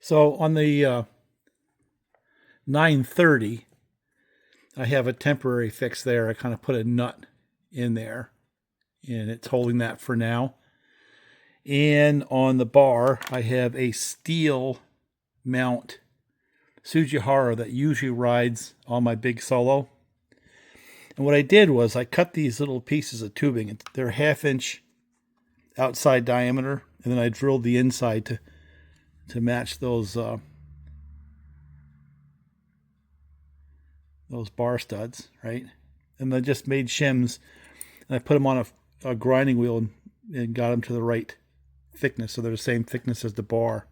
So on the 930, I have a temporary fix there. I kind of put a nut in there, and it's holding that for now. And on the bar, I have a steel mount Sujihara that usually rides on my big solo. And what I did was I cut these little pieces of tubing. They're 1/2 inch outside diameter, and then I drilled the inside to match those bar studs, right? And I just made shims, and I put them on a grinding wheel and got them to the right thickness, so they're the same thickness as the bar.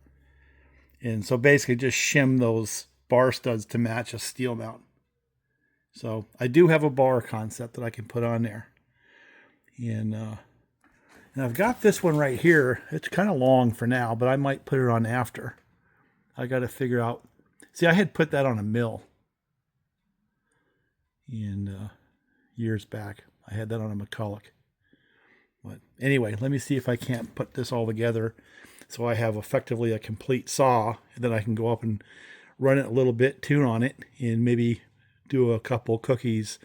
And so basically just shim those bar studs to match a steel mount. So I do have a bar concept that I can put on there. And I've got this one right here. It's kind of long for now, but I might put it on after. I got to figure out. See, I had put that on a mill. And years back, I had that on a McCulloch. But anyway, let me see if I can't put this all together so I have effectively a complete saw, and then I can go up and run it a little bit, tune on it, and maybe do a couple cookies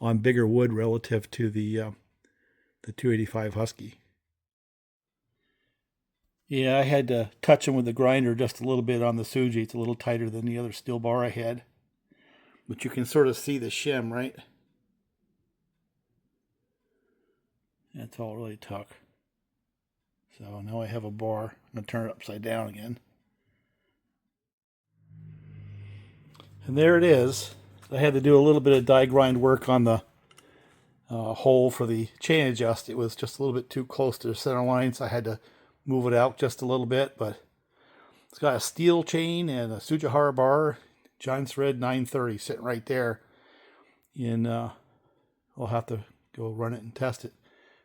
on bigger wood relative to the 285 Husky. Yeah, I had to touch them with the grinder just a little bit on the Suji. It's a little tighter than the other steel bar I had. But you can sort of see the shim, right? That's all it really took. So now I have a bar. I'm going to turn it upside down again. And there it is. I had to do a little bit of die grind work on the hole for the chain adjust. It was just a little bit too close to the center line, so I had to move it out just a little bit. But it's got a steel chain and a Sujihara bar, Jonsered 930 sitting right there. And I'll have to go run it and test it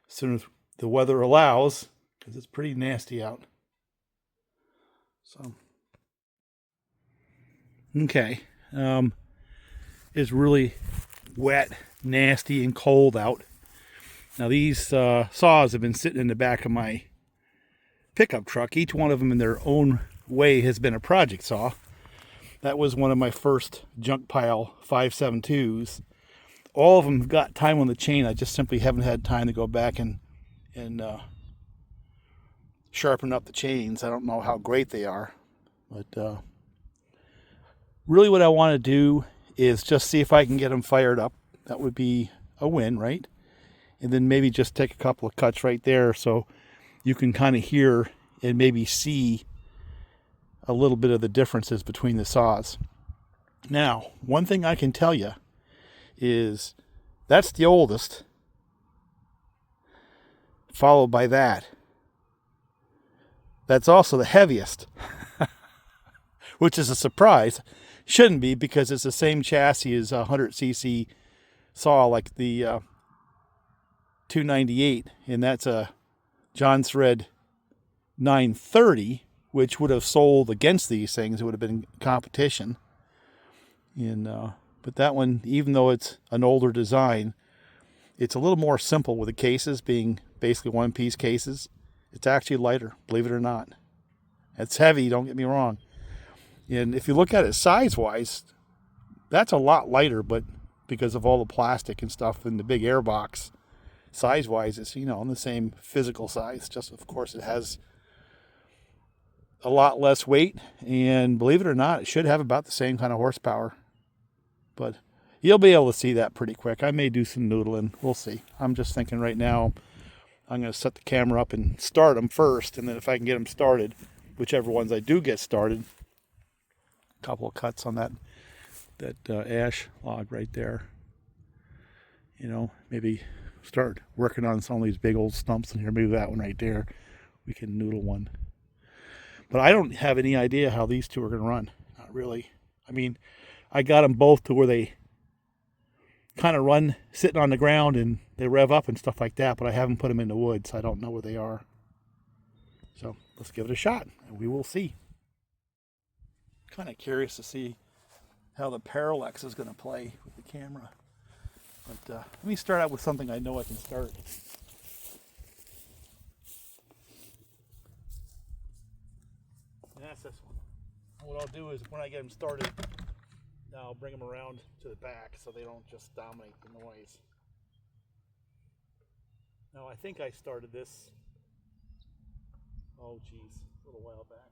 as soon as the weather allows, because it's pretty nasty out. So, okay. It's really wet, nasty, and cold out. Now these saws have been sitting in the back of my pickup truck. Each one of them in their own way has been a project saw. That was one of my first junk pile 572s. All of them have got time on the chain. I just simply haven't had time to go back and sharpen up the chains. I don't know how great they are, but really what I want to do is just see if I can get them fired up. That would be a win, right? And then maybe just take a couple of cuts right there so you can kind of hear and maybe see a little bit of the differences between the saws. Now, one thing I can tell you is that's the oldest, followed by that. That's also the heaviest, which is a surprise. Shouldn't be, because it's the same chassis as a 100cc saw like the 298, and that's a Jonsered 930, which would have sold against these things. It would have been competition. And but that one, even though it's an older design, it's a little more simple with the cases being basically one-piece cases. It's actually lighter, believe it or not. It's heavy, don't get me wrong. And if you look at it size-wise, that's a lot lighter, but because of all the plastic and stuff in the big airbox, size-wise, it's, you know, in the same physical size. Just, of course, it has a lot less weight, and believe it or not, it should have about the same kind of horsepower. But you'll be able to see that pretty quick. I may do some noodling. We'll see. I'm just thinking right now I'm going to set the camera up and start them first, and then if I can get them started, whichever ones I do get started, a couple of cuts on that ash log right there. You know, maybe start working on some of these big old stumps in here. Maybe that one right there. We can noodle one. But I don't have any idea how these two are going to run. Not really. I mean, I got them both to where they kind of run sitting on the ground and they rev up and stuff like that, but I haven't put them in the wood, so I don't know where they are. So let's give it a shot, and we will see. Kind of curious to see how the parallax is going to play with the camera. But let me start out with something I know I can start. That's this one. what I'll do is when I get them started, I'll bring them around to the back so they don't just dominate the noise. Now I think I started this, oh geez, a little while back.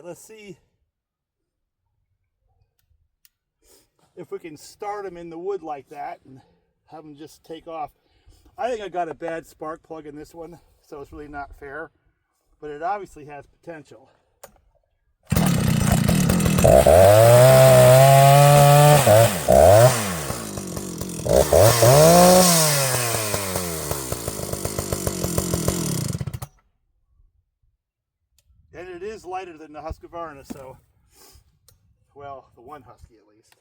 Let's see if we can start them in the wood like that and have them just take off. I think I got a bad spark plug in this one, so it's really not fair, but it obviously has potential. And it is lighter than the Husqvarna, so, well, the one Husky at least.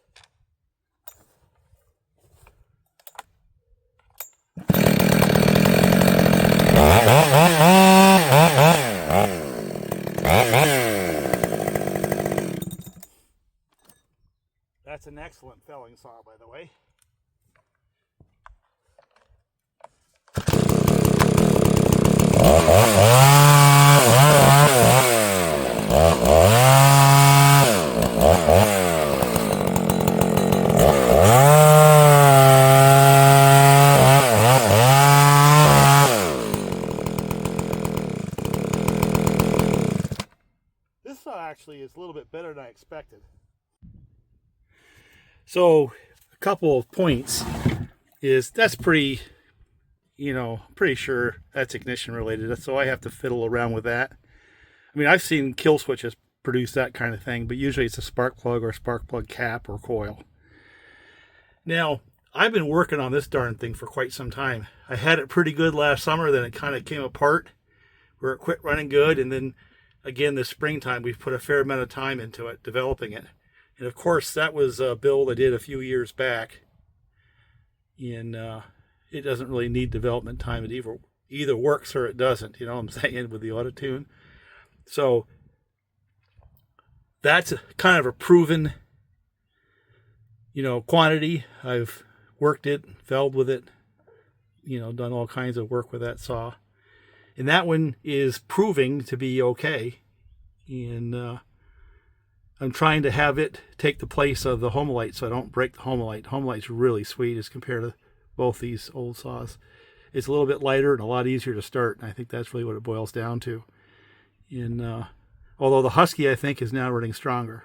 That's an excellent felling saw, by the way. This saw actually is a little bit better than I expected. So a couple of points is that's pretty, pretty sure that's ignition related. So I have to fiddle around with that. I mean, I've seen kill switches produce that kind of thing, but usually it's a spark plug or a spark plug cap or coil. Now, I've been working on this darn thing for quite some time. I had it pretty good last summer, then it kind of came apart where it quit running good. And then again, this springtime, we've put a fair amount of time into it, developing it. And of course, that was a build I did a few years back. And it doesn't really need development time. It either works or it doesn't, you know what I'm saying, with the auto tune. So that's kind of a proven, quantity. I've worked it, felled with it, done all kinds of work with that saw. And that one is proving to be okay. And I'm trying to have it take the place of the Homelite so I don't break the Homelite. Homelite's really sweet as compared to both these old saws. It's a little bit lighter and a lot easier to start. And I think that's really what it boils down to. And Although the Husky, I think, is now running stronger.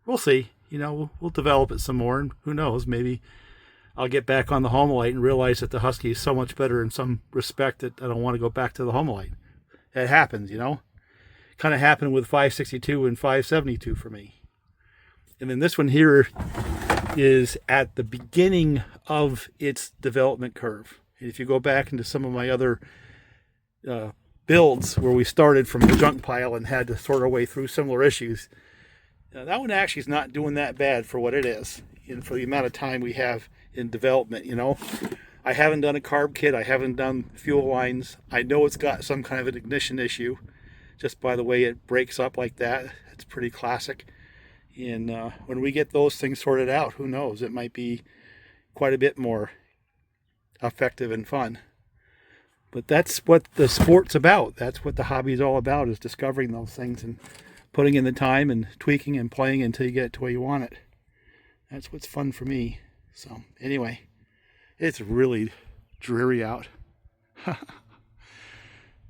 We'll see. You know, we'll develop it some more, and who knows, maybe I'll get back on the Homelite and realize that the Husky is so much better in some respect that I don't want to go back to the Homelite. It happens, you know. Kind of happened with 562 and 572 for me. And then this one here is at the beginning of its development curve. And if you go back into some of my other builds where we started from the junk pile and had to sort our way through similar issues, that one actually is not doing that bad for what it is and for the amount of time we have in development. You know, I haven't done a carb kit, I haven't done fuel lines. I know it's got some kind of an ignition issue just by the way it breaks up like that. It's pretty classic. And when we get those things sorted out, who knows, it might be quite a bit more effective and fun. But that's what the sport's about. That's what the hobby's all about, is discovering those things and putting in the time and tweaking and playing until you get it to where you want it. That's what's fun for me. So anyway, it's really dreary out.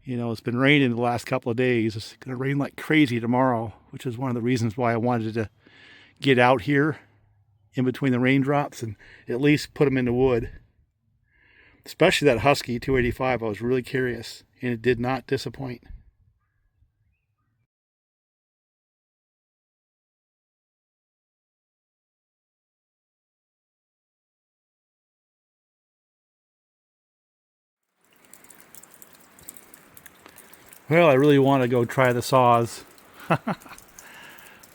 You know, it's been raining the last couple of days. It's going to rain like crazy tomorrow, which is one of the reasons why I wanted to get out here in between the raindrops and at least put them in the wood. Especially that Husky 285, I was really curious, and it did not disappoint. Well, I really want to go try the saws,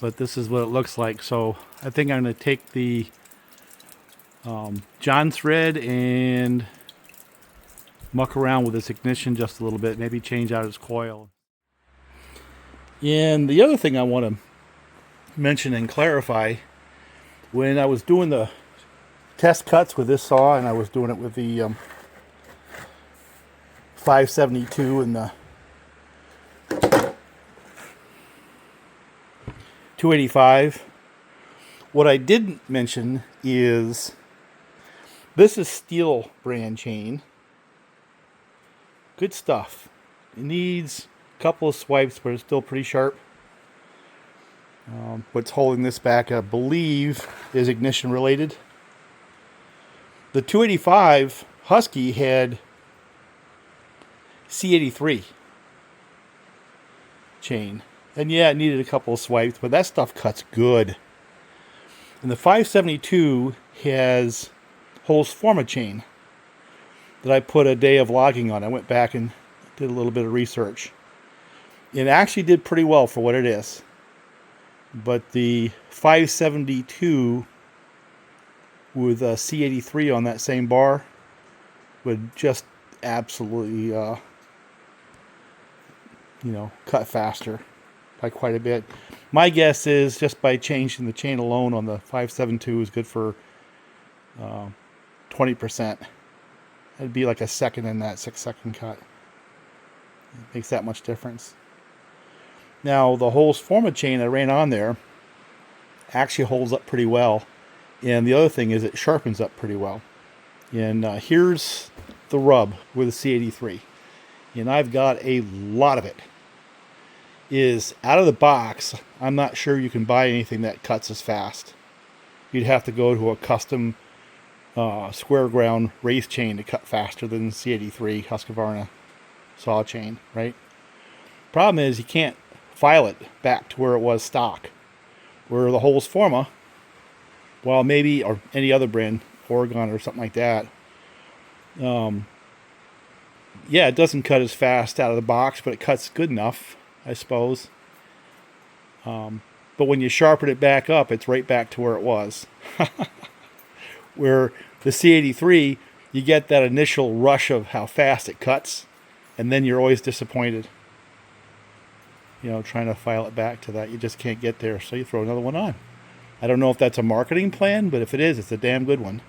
but this is what it looks like. So I think I'm going to take the Jonsered and muck around with this ignition just a little bit, maybe change out its coil. And the other thing I want to mention and clarify, when I was doing the test cuts with this saw, and I was doing it with the 572 and the 285, what I didn't mention is this is Steel brand chain. Good stuff. It needs a couple of swipes, but it's still pretty sharp. What's holding this back, I believe, is ignition related. The 285 Husky had C83 chain. And yeah, it needed a couple of swipes, but that stuff cuts good. And the 572 has Holzforma chain that I put a day of logging on. I went back and did a little bit of research. It actually did pretty well for what it is. But the 572 with a C83 on that same bar would just absolutely, cut faster by quite a bit. My guess is just by changing the chain alone on the 572 is good for 20%. It'd be like a second in that 6-second cut. It makes that much difference. Now, the Holzforma chain I ran on there actually holds up pretty well. And the other thing is it sharpens up pretty well. And here's the rub with the C83. And I've got a lot of it. Is out of the box, I'm not sure you can buy anything that cuts as fast. You'd have to go to a custom square ground race chain to cut faster than C83 Husqvarna saw chain, right? Problem is you can't file it back to where it was stock. Where the Holzforma, well, maybe, or any other brand, Oregon or something like that, yeah, it doesn't cut as fast out of the box, but it cuts good enough, I suppose. But when you sharpen it back up, it's right back to where it was. Where the C83, you get that initial rush of how fast it cuts, and then you're always disappointed. Trying to file it back to that. You just can't get there, so you throw another one on. I don't know if that's a marketing plan, but if it is, it's a damn good one.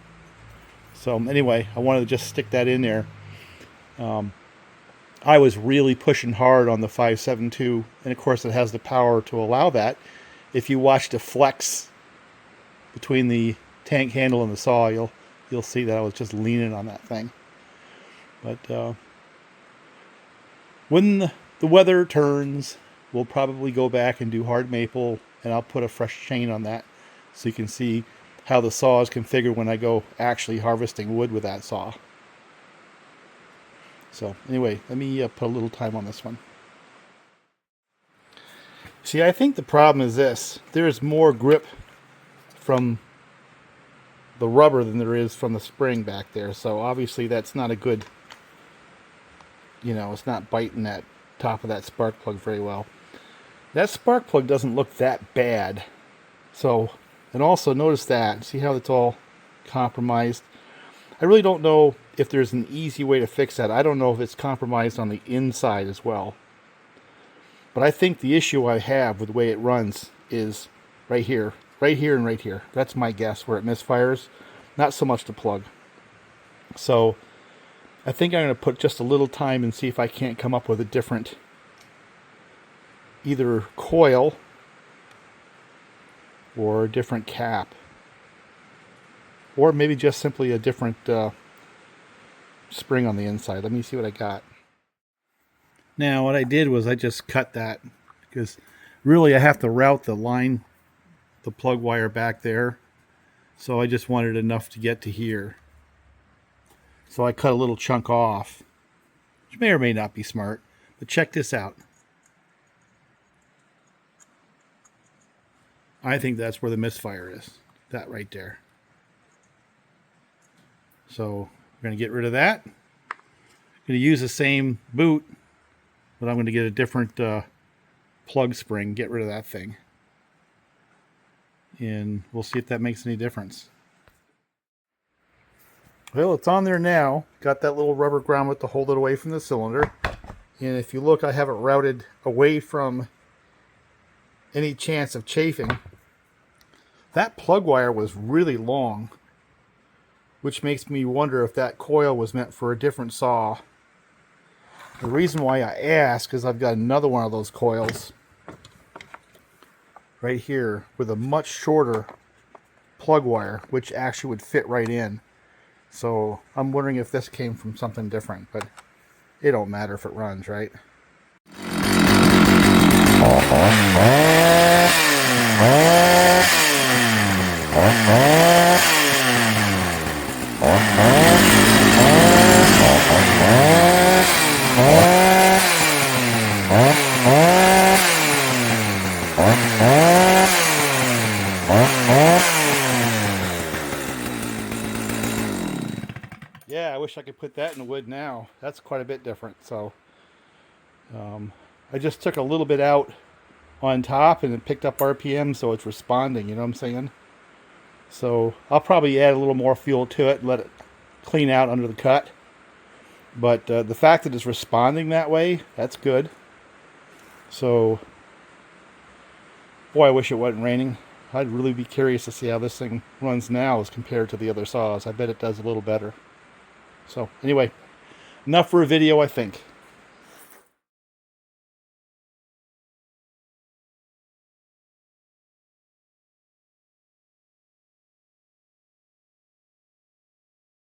So anyway, I wanted to just stick that in there. I was really pushing hard on the 572, and of course it has the power to allow that. If you watch the flex between the tank handle and the saw, you'll see that I was just leaning on that thing. But when the weather turns we'll probably go back and do hard maple, and I'll put a fresh chain on that so you can see how the saw is configured when I go actually harvesting wood with that saw. So anyway, let me put a little time on this one. See, I think the problem is this. There's more grip from the rubber than there is from the spring back there. So obviously that's not a good, you know, it's not biting that top of that spark plug very well. That spark plug doesn't look that bad. So, and also notice that, see how it's all compromised? I really don't know if there's an easy way to fix that. I don't know if it's compromised on the inside as well. But I think the issue I have with the way it runs is right here, and right here. That's my guess where it misfires. Not so much the plug. So I think I'm going to put just a little time and see if I can't come up with a different either coil or a different cap. Or maybe just simply a different spring on the inside. Let me see what I got. Now what I did was I just cut that because really I have to route the line, the plug wire back there. So I just wanted enough to get to here. So I cut a little chunk off, which may or may not be smart, but check this out. I think that's where the misfire is, that right there. So we're going to get rid of that. I'm going to use the same boot, but I'm going to get a different plug spring, get rid of that thing. And we'll see if that makes any difference. Well, it's on there now. Got that little rubber grommet to hold it away from the cylinder. And if you look, I have it routed away from any chance of chafing. That plug wire was really long, which makes me wonder if that coil was meant for a different saw. The reason why I ask is I've got another one of those coils right here with a much shorter plug wire, which actually would fit right in. So I'm wondering if this came from something different, but it don't matter if it runs, right? Yeah, I wish I could put that in the wood now. That's quite a bit different. So I just took a little bit out on top and it picked up RPM, so it's responding, you know what I'm saying? So I'll probably add a little more fuel to it and let it clean out under the cut. But the fact that it's responding that way, that's good. So, boy, I wish it wasn't raining. I'd really be curious to see how this thing runs now as compared to the other saws. I bet it does a little better. So, anyway, enough for a video, I think.